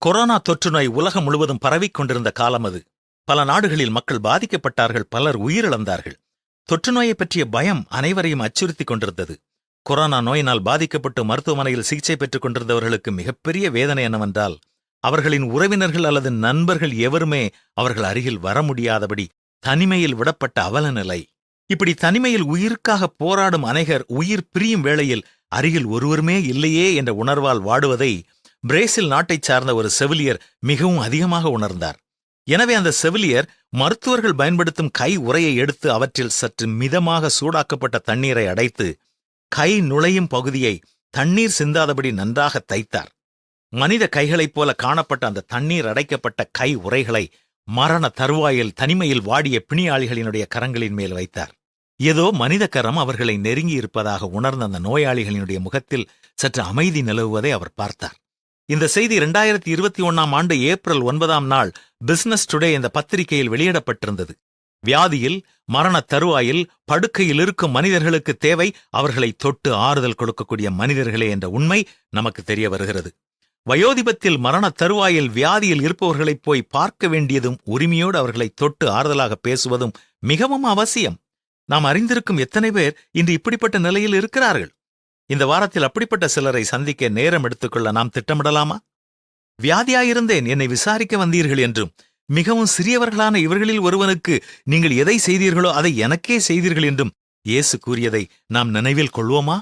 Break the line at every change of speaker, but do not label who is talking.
Corona தொற்று நோய் உலகம் முழுவதும் பரவிக் கொண்டிருந்த காலம் அது. பல நாடுகளில் மக்கள் பாதிக்கப்பட்டார்கள், பலர் உயிரிழந்தார்கள். தொற்று நோயை பற்றிய பயம் அனைவரையும் அச்சுறுத்திக் கொண்டிருந்தது. கொரோனா நோயினால் பாதிக்கப்பட்டு மருத்துவமனையில் சிகிச்சை பெற்றுக் கொண்டிருந்தவர்களுக்கு மிகப்பெரிய வேதனை என்னவென்றால், அவர்களின் உறவினர்கள் அல்லது நண்பர்கள் எவருமே அவர்கள் அருகில் வர முடியாதபடி தனிமையில் விடப்பட்ட அவல நிலை. இப்படி தனிமையில் உயிருக்காக போராடும் அநேகர் உயிர் பிரியும் வேளையில் அருகில் ஒருவருமே இல்லையே என்ற உணர்வால் வாடுவதை பிரேசில் நாட்டைச் சார்ந்த ஒரு செவிலியர் மிகவும் அதிகமாக உணர்ந்தார். எனவே அந்த செவிலியர் மருத்துவர்கள் பயன்படுத்தும் கை உறையை எடுத்து அவற்றில் சற்று மிதமாக சூடாக்கப்பட்ட தண்ணீரை அடைத்து கை நுழையும் பகுதியை தண்ணீர் சிந்தாதபடி நன்றாக தைத்தார். மனித கைகளைப் போல காணப்பட்ட அந்த தண்ணீர் அடைக்கப்பட்ட கை உறைகளை மரண தருவாயில் தனிமையில் வாடிய பிணியாளிகளினுடைய கரங்களின் மேல் வைத்தார். ஏதோ மனித கரம் அவர்களை நெருங்கி இருப்பதாக உணர்ந்த அந்த நோயாளிகளினுடைய முகத்தில் சற்று அமைதி நிலவுவதை அவர் பார்த்தார். இந்த செய்தி 2021 ஏப்ரல் 9 பிசினஸ் டுடே என்ற பத்திரிகையில் வெளியிடப்பட்டிருந்தது. வியாதியில் மரண தருவாயில் படுக்கையில் இருக்கும் மனிதர்களுக்கு தேவை அவர்களை தொட்டு ஆறுதல் கொடுக்கக்கூடிய மனிதர்களே என்ற உண்மை நமக்கு தெரிய வருகிறது. வயோதிபத்தில் மரண தருவாயில் வியாதியில் இருப்பவர்களைப் போய் பார்க்க வேண்டியதும் உரிமையோடு அவர்களை தொட்டு ஆறுதலாக பேசுவதும் மிகவும் அவசியம். நாம் அறிந்திருக்கும் எத்தனை பேர் இன்று இப்படிப்பட்ட நிலையில் இருக்கிறார்கள்? இந்த வாரத்தில் அப்படிப்பட்ட சிலரை சந்திக்க நேரம் எடுத்துக்கொள்ள நாம் திட்டமிடலாமா? வியாதியாயிருந்தேன், என்னை விசாரிக்க வந்தீர்கள் என்றும், மிகவும் சிறியவர்களான இவர்களில் ஒருவனுக்கு நீங்கள் எதை செய்தீர்களோ அதை எனக்கே செய்தீர்கள் என்றும் இயேசு கூறியதை நாம் நினைவில் கொள்வோமா?